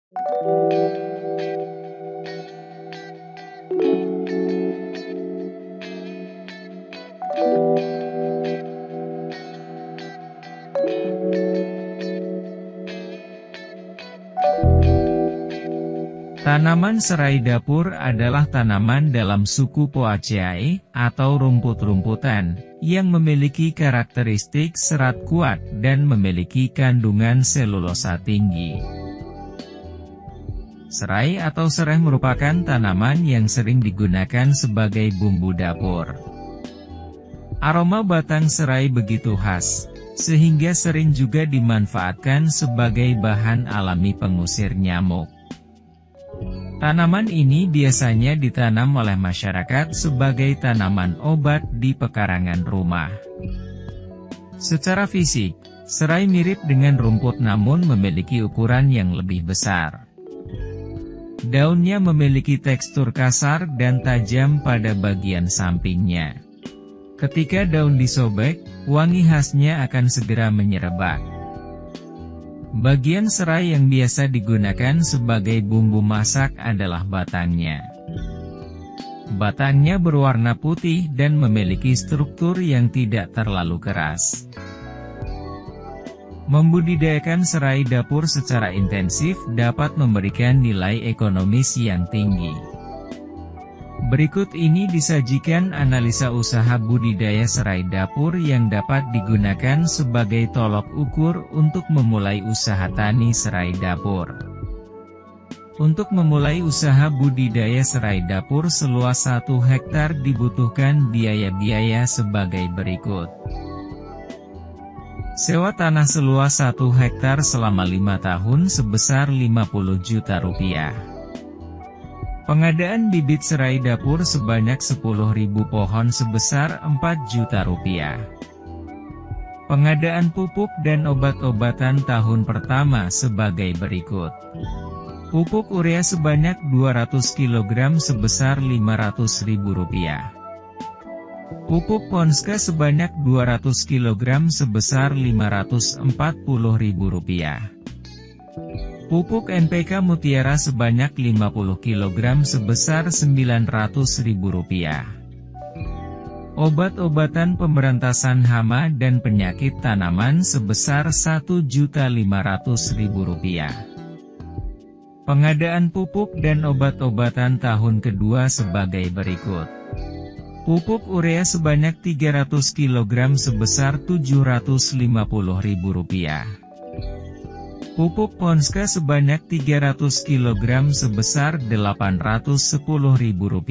Tanaman serai dapur adalah tanaman dalam suku Poaceae, atau rumput-rumputan, yang memiliki karakteristik serat kuat dan memiliki kandungan selulosa tinggi. Serai atau sereh merupakan tanaman yang sering digunakan sebagai bumbu dapur. Aroma batang serai begitu khas, sehingga sering juga dimanfaatkan sebagai bahan alami pengusir nyamuk. Tanaman ini biasanya ditanam oleh masyarakat sebagai tanaman obat di pekarangan rumah. Secara fisik, serai mirip dengan rumput namun memiliki ukuran yang lebih besar. Daunnya memiliki tekstur kasar dan tajam pada bagian sampingnya. Ketika daun disobek, wangi khasnya akan segera menyerebak. Bagian serai yang biasa digunakan sebagai bumbu masak adalah batangnya. Batangnya berwarna putih dan memiliki struktur yang tidak terlalu keras. Membudidayakan serai dapur secara intensif dapat memberikan nilai ekonomis yang tinggi. Berikut ini disajikan analisa usaha budidaya serai dapur yang dapat digunakan sebagai tolok ukur untuk memulai usaha tani serai dapur. Untuk memulai usaha budidaya serai dapur seluas 1 hektar dibutuhkan biaya-biaya sebagai berikut. Sewa tanah seluas 1 hektar selama 5 tahun sebesar Rp50 juta. Pengadaan bibit serai dapur sebanyak 10.000 pohon sebesar Rp4 juta. Pengadaan pupuk dan obat-obatan tahun pertama sebagai berikut. Pupuk urea sebanyak 200 kg sebesar Rp500.000. Pupuk Ponska sebanyak 200 kg sebesar Rp540.000. Pupuk NPK Mutiara sebanyak 50 kg sebesar Rp900.000. Obat-obatan pemberantasan hama dan penyakit tanaman sebesar Rp1.500.000. Pengadaan pupuk dan obat-obatan tahun kedua sebagai berikut. Pupuk urea sebanyak 300 kg sebesar Rp750.000. Pupuk Ponska sebanyak 300 kg sebesar Rp810.000.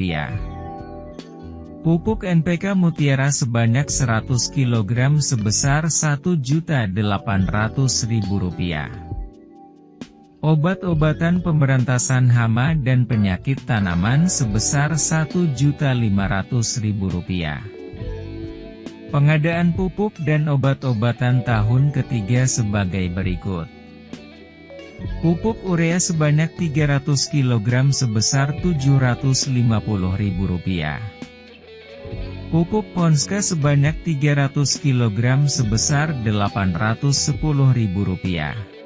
Pupuk NPK Mutiara sebanyak 100 kg sebesar Rp1.800.000. Obat-obatan pemberantasan hama dan penyakit tanaman sebesar Rp1.500.000. Pengadaan pupuk dan obat-obatan tahun ketiga sebagai berikut. Pupuk urea sebanyak 300 kg sebesar Rp750.000. Pupuk Ponska sebanyak 300 kg sebesar Rp810.000.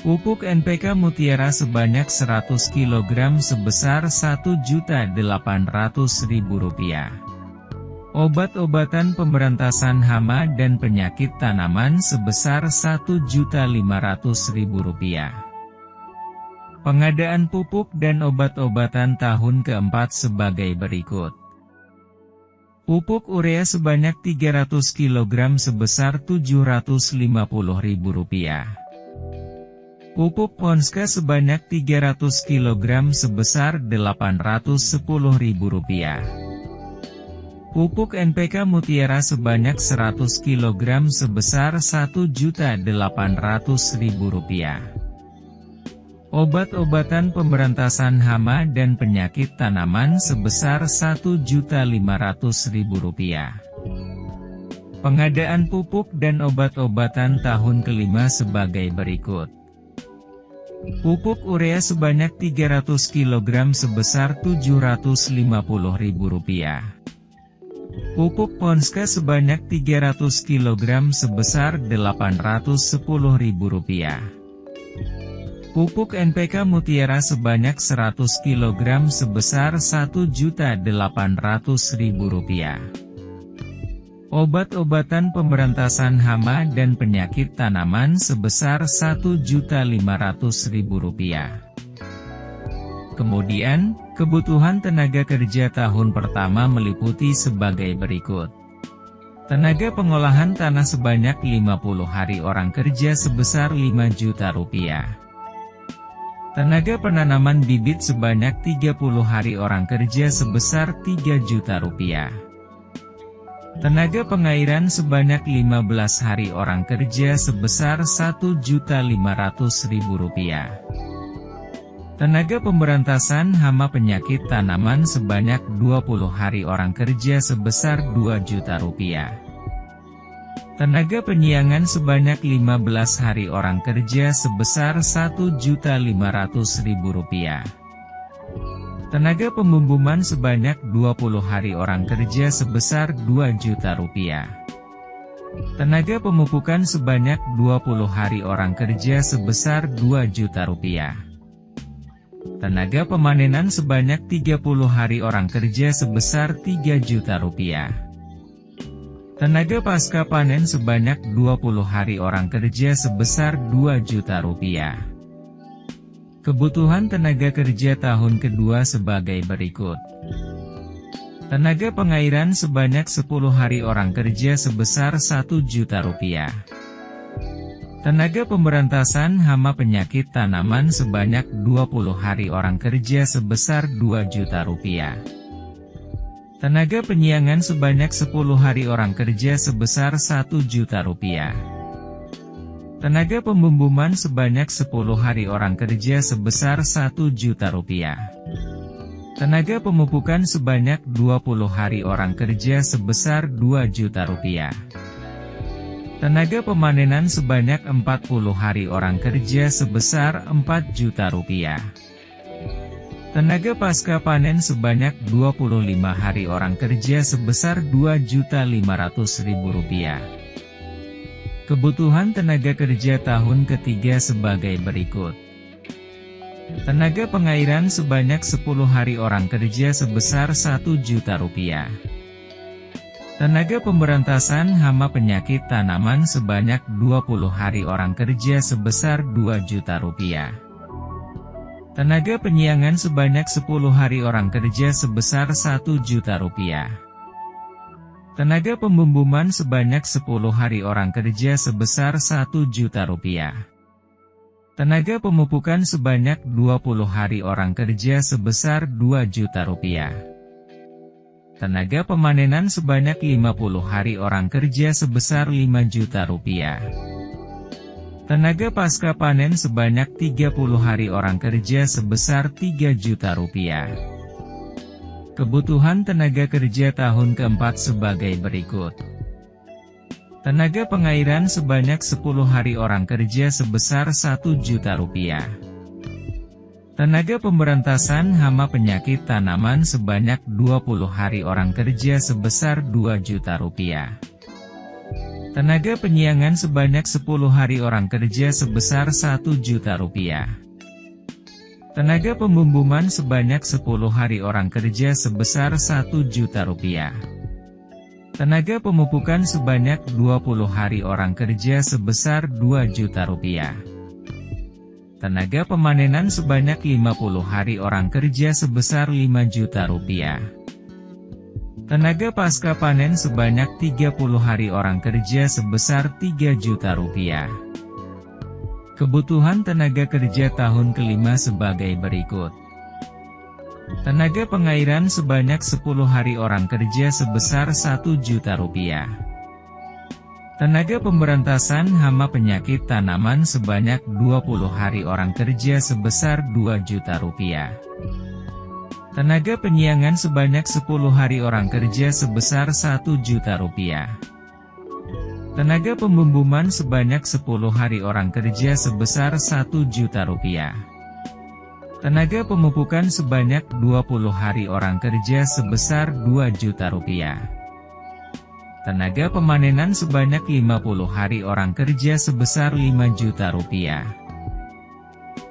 Pupuk NPK Mutiara sebanyak 100 kg sebesar Rp1.800.000. Obat-obatan pemberantasan hama dan penyakit tanaman sebesar Rp1.500.000. Pengadaan pupuk dan obat-obatan tahun keempat sebagai berikut. Pupuk urea sebanyak 300 kg sebesar Rp750.000. Pupuk Ponska sebanyak 300 kg sebesar Rp810.000. Pupuk NPK Mutiara sebanyak 100 kg sebesar Rp1.800.000. Obat-obatan pemberantasan hama dan penyakit tanaman sebesar Rp1.500.000. Pengadaan pupuk dan obat-obatan tahun kelima sebagai berikut. Pupuk urea sebanyak 300 kg sebesar Rp750.000. Pupuk Ponska sebanyak 300 kg sebesar Rp810.000. Pupuk NPK Mutiara sebanyak 100 kg sebesar Rp1.800.000. Obat-obatan pemberantasan hama dan penyakit tanaman sebesar Rp1.500.000. Kemudian, kebutuhan tenaga kerja tahun pertama meliputi sebagai berikut. Tenaga pengolahan tanah sebanyak 50 hari orang kerja sebesar Rp5 juta. Tenaga penanaman bibit sebanyak 30 hari orang kerja sebesar Rp3 juta. Tenaga pengairan sebanyak 15 hari orang kerja sebesar Rp1.500.000. Tenaga pemberantasan hama penyakit tanaman sebanyak 20 hari orang kerja sebesar Rp2 juta. Tenaga penyiangan sebanyak 15 hari orang kerja sebesar Rp1.500.000. Tenaga pembumbuman sebanyak 20 hari orang kerja sebesar Rp2 juta. Tenaga pemupukan sebanyak 20 hari orang kerja sebesar Rp2 juta. Tenaga pemanenan sebanyak 30 hari orang kerja sebesar Rp3 juta. Tenaga pasca panen sebanyak 20 hari orang kerja sebesar Rp2 juta. Kebutuhan tenaga kerja tahun kedua sebagai berikut. Tenaga pengairan sebanyak 10 hari orang kerja sebesar Rp1 juta. Tenaga pemberantasan hama penyakit tanaman sebanyak 20 hari orang kerja sebesar Rp2 juta. Tenaga penyiangan sebanyak 10 hari orang kerja sebesar Rp1 juta. Tenaga pembumbuman sebanyak 10 hari orang kerja sebesar Rp1 juta. Tenaga pemupukan sebanyak 20 hari orang kerja sebesar Rp2 juta. Tenaga pemanenan sebanyak 40 hari orang kerja sebesar Rp4 juta. Tenaga pasca panen sebanyak 25 hari orang kerja sebesar Rp2.500.000. Kebutuhan tenaga kerja tahun ketiga sebagai berikut. Tenaga pengairan sebanyak 10 hari orang kerja sebesar Rp1 juta. Tenaga pemberantasan hama penyakit tanaman sebanyak 20 hari orang kerja sebesar Rp2 juta. Tenaga penyiangan sebanyak 10 hari orang kerja sebesar Rp1 juta. Tenaga pembumbuman sebanyak 10 hari orang kerja sebesar Rp1 juta. Tenaga pemupukan sebanyak 20 hari orang kerja sebesar Rp2 juta. Tenaga pemanenan sebanyak 50 hari orang kerja sebesar Rp5 juta. Tenaga pasca panen sebanyak 30 hari orang kerja sebesar Rp3 juta. Kebutuhan tenaga kerja tahun keempat sebagai berikut. Tenaga pengairan sebanyak 10 hari orang kerja sebesar Rp1 juta. Tenaga pemberantasan hama penyakit tanaman sebanyak 20 hari orang kerja sebesar Rp2 juta. Tenaga penyiangan sebanyak 10 hari orang kerja sebesar Rp1 juta. Tenaga pembumbuman sebanyak 10 hari orang kerja sebesar Rp1 juta. Tenaga pemupukan sebanyak 20 hari orang kerja sebesar Rp2 juta. Tenaga pemanenan sebanyak 50 hari orang kerja sebesar Rp5 juta. Tenaga pasca panen sebanyak 30 hari orang kerja sebesar Rp3 juta. Kebutuhan tenaga kerja tahun kelima sebagai berikut. Tenaga pengairan sebanyak 10 hari orang kerja sebesar Rp1 juta. Tenaga pemberantasan hama penyakit tanaman sebanyak 20 hari orang kerja sebesar Rp2 juta. Tenaga penyiangan sebanyak 10 hari orang kerja sebesar Rp1 juta. Tenaga pembumbuman sebanyak 10 hari orang kerja sebesar Rp1 juta. Tenaga pemupukan sebanyak 20 hari orang kerja sebesar Rp2 juta. Tenaga pemanenan sebanyak 50 hari orang kerja sebesar Rp5 juta.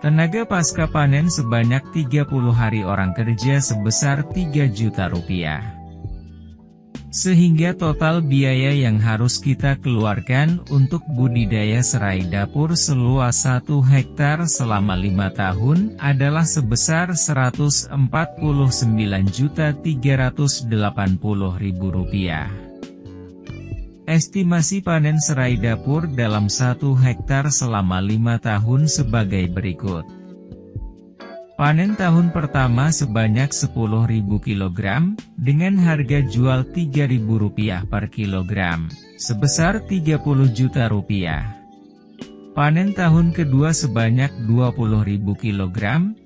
Tenaga pasca panen sebanyak 30 hari orang kerja sebesar Rp3.000.000. Sehingga total biaya yang harus kita keluarkan untuk budidaya serai dapur seluas 1 hektar selama 5 tahun adalah sebesar Rp149.380.000. Estimasi panen serai dapur dalam 1 hektar selama 5 tahun sebagai berikut. Panen tahun pertama sebanyak 10.000 kg, dengan harga jual Rp3.000 per kilogram, sebesar Rp30 juta. Panen tahun kedua sebanyak 20.000 kg,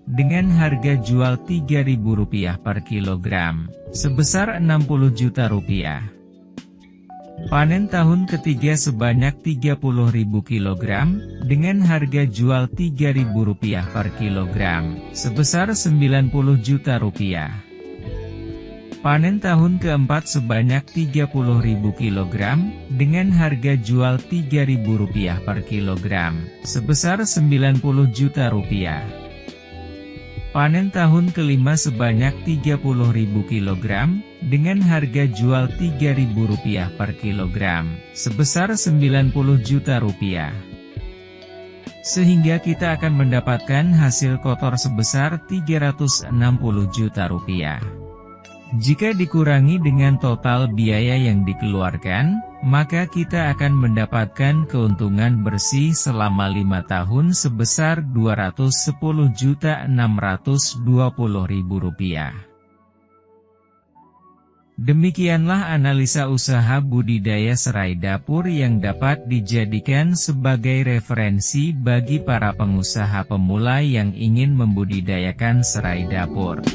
dengan harga jual Rp3.000 per kilogram, sebesar Rp60 juta. Panen tahun ketiga sebanyak 30.000 kg, dengan harga jual Rp3.000 per kilogram, sebesar Rp90 juta. Panen tahun keempat sebanyak 30.000 kg, dengan harga jual Rp3.000 per kilogram, sebesar Rp90 juta. Panen tahun kelima sebanyak 30.000 kg, dengan harga jual Rp3.000 per kilogram, sebesar Rp90 juta. Sehingga kita akan mendapatkan hasil kotor sebesar Rp360 juta. Jika dikurangi dengan total biaya yang dikeluarkan, maka kita akan mendapatkan keuntungan bersih selama 5 tahun sebesar Rp210.620.000. Demikianlah analisa usaha budidaya serai dapur yang dapat dijadikan sebagai referensi bagi para pengusaha pemula yang ingin membudidayakan serai dapur.